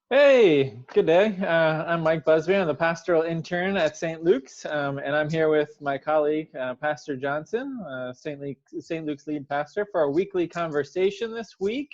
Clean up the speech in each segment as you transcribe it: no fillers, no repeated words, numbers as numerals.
Hey, good day. I'm Mike Busby. I'm the pastoral intern at St. Luke's, and I'm here with my colleague, Pastor Johnson, St. Luke's lead pastor, for our weekly conversation this week.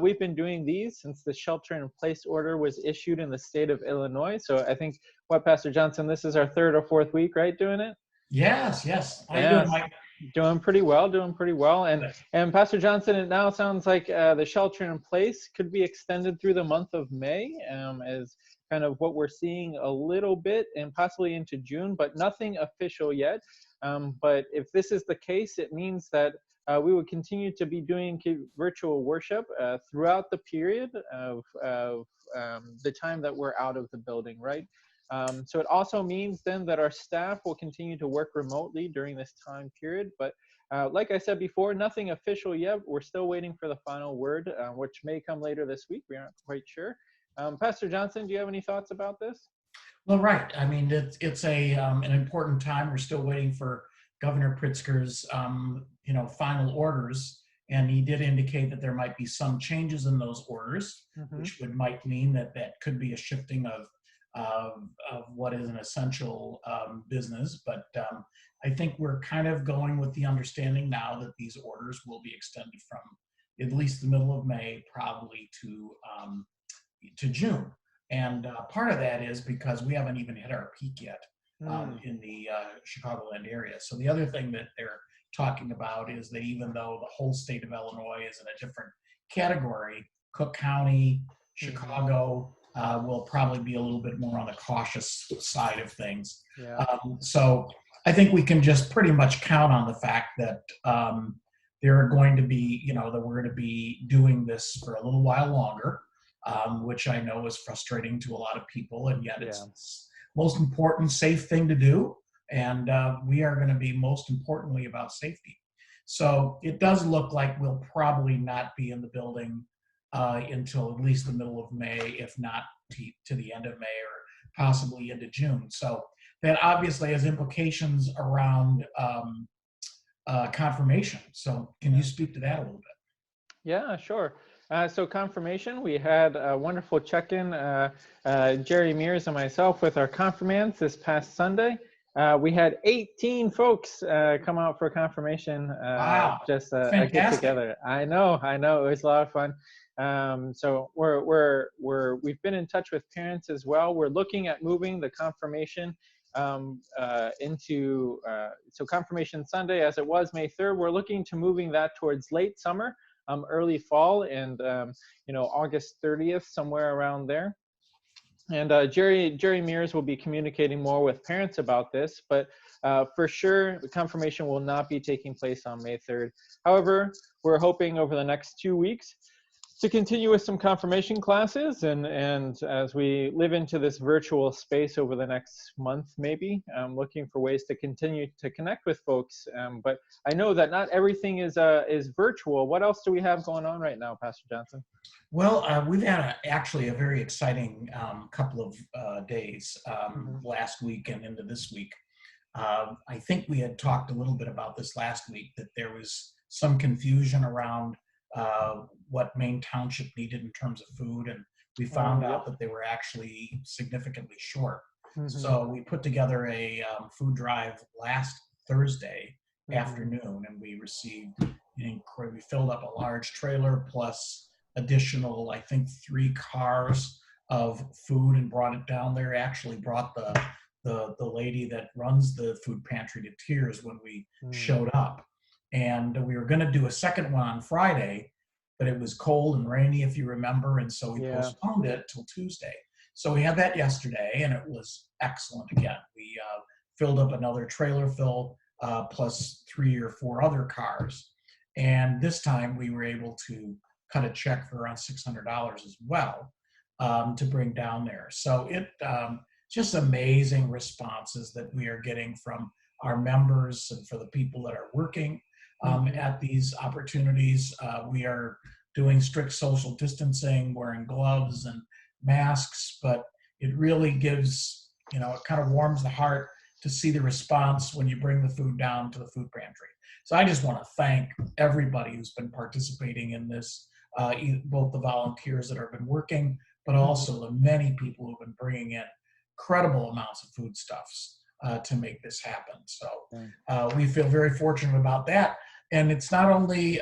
We've been doing these since the shelter-in-place order was issued in the state of Illinois. So I think, Pastor Johnson, this is our third or fourth week, right, doing it? Yes, yes. How you doing, Yes, Mike? doing pretty well, doing pretty well. And Good. and Pastor Johnson, it now sounds like the shelter in place could be extended through the month of May, as kind of what we're seeing a little bit, and possibly into June, but nothing official yet. But if this is the case, it means that we would continue to be doing virtual worship throughout the period of the time that we're out of the building, right? So it also means then that our staff will continue to work remotely during this time period. But like I said before, nothing official yet. We're still waiting for the final word, which may come later this week. We aren't quite sure. Pastor Johnson, do you have any thoughts about this? Well, right. I mean, it's an important time. We're still waiting for Governor Pritzker's final orders, and he did indicate that there might be some changes in those orders, Mm-hmm. which might mean that could be a shifting of what is an essential business. But I think we're kind of going with the understanding now that these orders will be extended from at least the middle of May, probably to June. And part of that is because we haven't even hit our peak yet Mm. in the Chicagoland area. So the other thing that they're talking about is that even though the whole state of Illinois is in a different category, Cook County, Mm-hmm. Chicago will probably be a little bit more on the cautious side of things. Yeah. So I think we can just pretty much count on the fact that there are going to be, that we're going to be doing this for a little while longer, which I know is frustrating to a lot of people, and yet Yeah. it's the most important, safe thing to do. And we are going to be most importantly about safety. So it does look like we'll probably not be in the building until at least the middle of May, if not to the end of May or possibly into June. So that obviously has implications around confirmation. So can you Yeah. speak to that a little bit? Yeah, sure. So confirmation, we had a wonderful check-in, Jerry Mears and myself with our confirmands this past Sunday. We had 18 folks come out for confirmation, Wow, just a get fantastic. together. I know, it was a lot of fun. So we've been in touch with parents as well. We're looking at moving the confirmation into so confirmation Sunday, as it was May 3rd. We're looking to moving that towards late summer, early fall, and August 30th, somewhere around there. And Jerry Mears will be communicating more with parents about this, but for sure, the confirmation will not be taking place on May 3rd. However, we're hoping over the next 2 weeks to continue with some confirmation classes, and as we live into this virtual space over the next month, maybe looking for ways to continue to connect with folks. But I know that not everything is virtual. What else do we have going on right now, Pastor Johnson? Well, we've had actually a very exciting couple of days Mm-hmm. last week and into this week. I think we had talked a little bit about this last week, that there was some confusion around what Maine Township needed in terms of food, and we found Yep. out that they were actually significantly short. Mm-hmm. So we put together a food drive last Thursday Mm-hmm. afternoon, and we filled up a large trailer plus additional, I think, 3 cars of food and brought it down there. Actually brought the lady that runs the food pantry to tears when we Mm. showed up. And we were going to do a second one on Friday, but it was cold and rainy, if you remember, and so we Yeah. postponed it till Tuesday. So we had that yesterday, and it was excellent again. We filled up another trailer fill plus 3 or 4 other cars. And this time we were able to cut a check for around $600 as well to bring down there. So just amazing responses that we are getting from our members and for the people that are working Mm-hmm. at these opportunities. We are doing strict social distancing, wearing gloves and masks, but it really gives, it kind of warms the heart to see the response when you bring the food down to the food pantry. So I just want to thank everybody who's been participating in this, both the volunteers that have been working, but also the many people who've been bringing in incredible amounts of foodstuffs to make this happen. So we feel very fortunate about that. And it's not only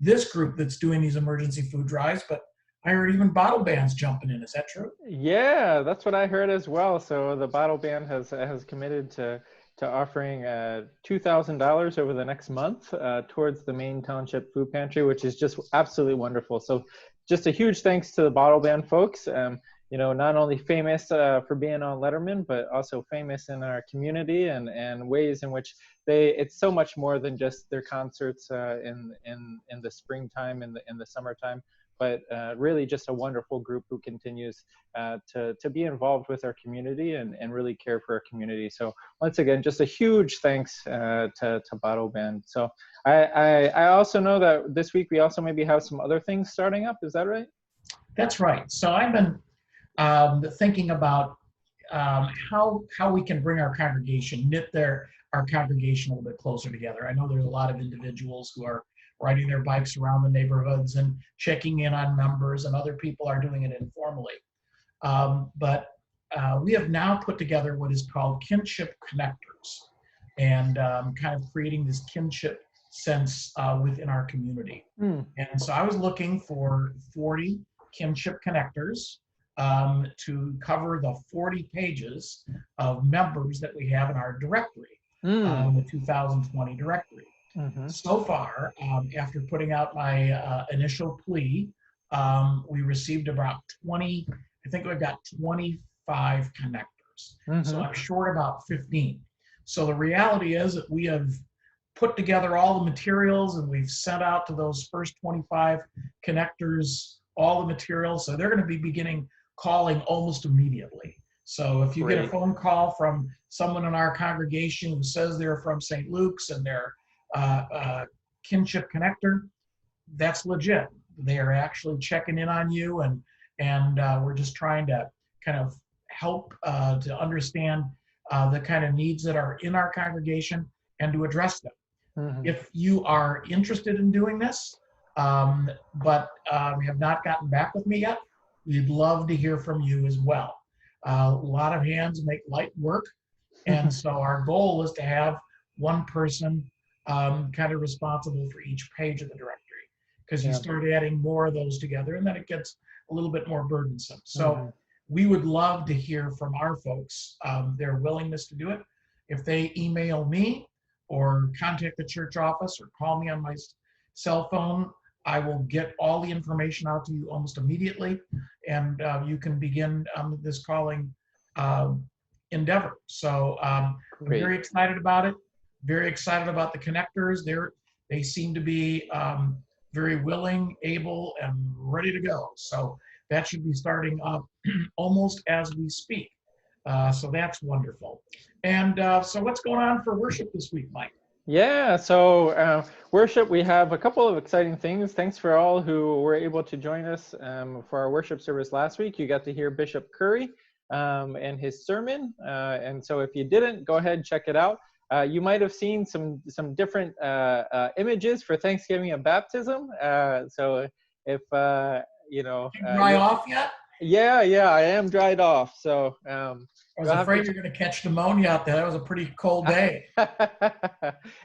this group that's doing these emergency food drives, but I heard even bottle bands jumping in. Is that true? Yeah, that's what I heard as well. So the bottle band has committed to offering $2,000 over the next month towards the Maine Township Food Pantry, which is just absolutely wonderful. So just a huge thanks to the bottle band folks. You know, not only famous for being on Letterman, but also famous in our community and ways in which it's so much more than just their concerts in the springtime and in the summertime, but really just a wonderful group who continues to be involved with our community and really care for our community. So once again, just a huge thanks to Bottle Band. So I also know that this week we also maybe have some other things starting up. Is that right? That's right. So I've been thinking about how we can bring our congregation, our congregation a little bit closer together. I know there's a lot of individuals who are riding their bikes around the neighborhoods and checking in on members, and other people are doing it informally. But we have now put together what is called Kinship Connectors, and kind of creating this kinship sense within our community. And so I was looking for 40 Kinship Connectors to cover the 40 pages of members that we have in our directory, the 2020 directory. So far, after putting out my initial plea, we received about 20, I think we've got 25 connectors. So I'm short about 15. So the reality is that we have put together all the materials, and we've sent out to those first 25 connectors all the materials. So they're going to be beginning calling almost immediately. So if you get a phone call from someone in our congregation who says they're from St. Luke's and they're Kinship Connector, that's legit. They are actually checking in on you, and we're just trying to kind of help to understand the kind of needs that are in our congregation and to address them. If you are interested in doing this, but have not gotten back with me yet, we'd love to hear from you as well. A lot of hands make light work, and so our goal is to have one person kind of responsible for each page of the directory, because you start adding more of those together and then it gets a little bit more burdensome. So we would love to hear from our folks, their willingness to do it. If they email me or contact the church office or call me on my cell phone, I will get all the information out to you almost immediately, and you can begin this calling endeavor. So I'm very excited about it. Very excited about the connectors. They seem to be very willing, able, and ready to go. So that should be starting up almost as we speak. So that's wonderful. And so what's going on for worship this week, Mike? Yeah, so worship, we have a couple of exciting things. Thanks for all who were able to join us for our worship service last week. You got to hear Bishop Curry and his sermon. And so if you didn't, go ahead and check it out. You might have seen some different images for Thanksgiving and baptism. So if, you know. Dry off yet? Yeah, I am dried off. So I was afraid you're going to catch pneumonia out there. That was a pretty cold day.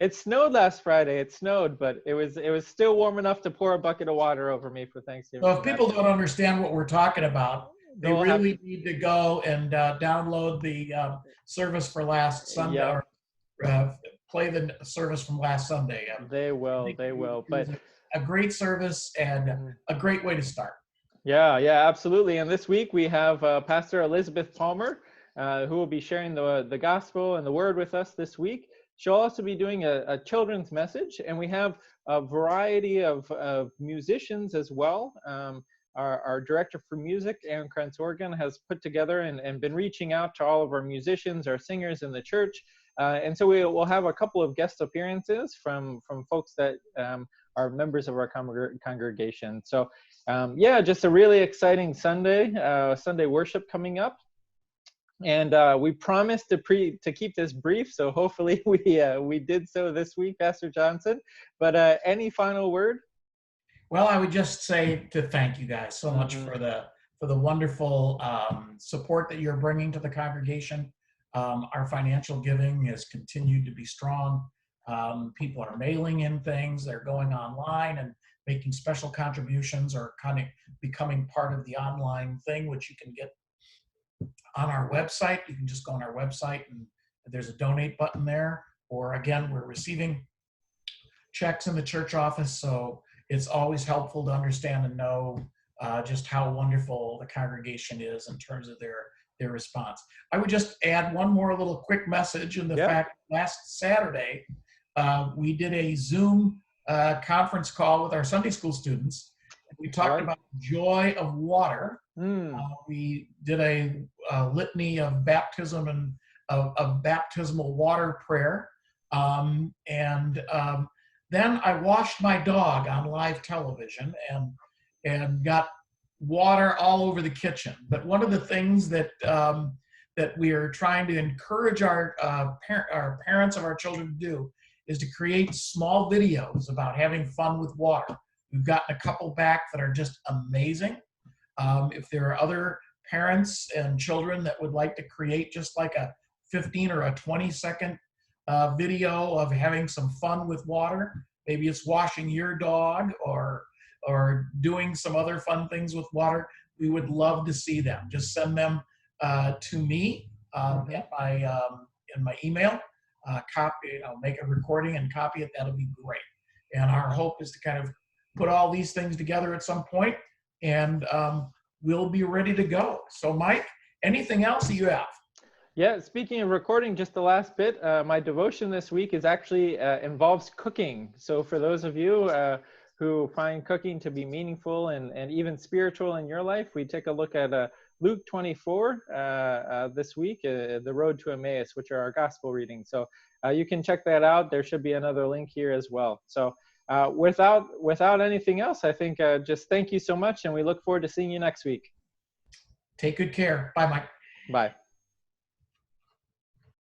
It snowed last Friday. It snowed, but it was still warm enough to pour a bucket of water over me for Thanksgiving. So if people don't understand what we're talking about, they really need to go and download the service for last Sunday, or play the service from last Sunday. They will. But a great service and a great way to start. Yeah, absolutely. And this week we have Pastor Elizabeth Palmer, who will be sharing the gospel and the word with us this week. She'll also be doing a children's message, and we have a variety of musicians as well. Our director for music, Aaron Krantz Organ, has put together and been reaching out to all of our musicians, our singers in the church. And so we will have a couple of guest appearances from folks that are members of our congregation. So just a really exciting Sunday worship coming up. And we promised to keep this brief, so hopefully we did so this week, Pastor Johnson. But any final word? Well, I would just say to thank you guys so much for for the wonderful support that you're bringing to the congregation. Our financial giving has continued to be strong. People are mailing in things, they're going online and making special contributions or kind of becoming part of the online thing, which you can get on our website. You can just go on our website and there's a donate button there. Or again, we're receiving checks in the church office, so it's always helpful to understand and know just how wonderful the congregation is in terms of their response. I would just add one more little quick message in the fact last Saturday, we did a Zoom conference call with our Sunday school students. We talked about the joy of water. We did a litany of baptism and of baptismal water prayer. Then I washed my dog on live television and got water all over the kitchen. But one of the things that that we are trying to encourage our parents of our children to do is to create small videos about having fun with water. We've gotten a couple back that are just amazing. If there are other parents and children that would like to create just like a 15 or a 20-second video of having some fun with water, maybe it's washing your dog or doing some other fun things with water, we would love to see them. Just send them to me at in my email. I'll make a recording and copy it. That'll be great. And our hope is to kind of put all these things together at some point, and we'll be ready to go. So, Mike, anything else that you have? Yeah, speaking of recording, just the last bit, my devotion this week is actually involves cooking. So for those of you who find cooking to be meaningful and even spiritual in your life, we take a look at Luke 24 this week, the road to Emmaus, which are our gospel readings. So you can check that out. There should be another link here as well. So without anything else, I think just thank you so much, and we look forward to seeing you next week. Take good care. Bye, Mike. Bye.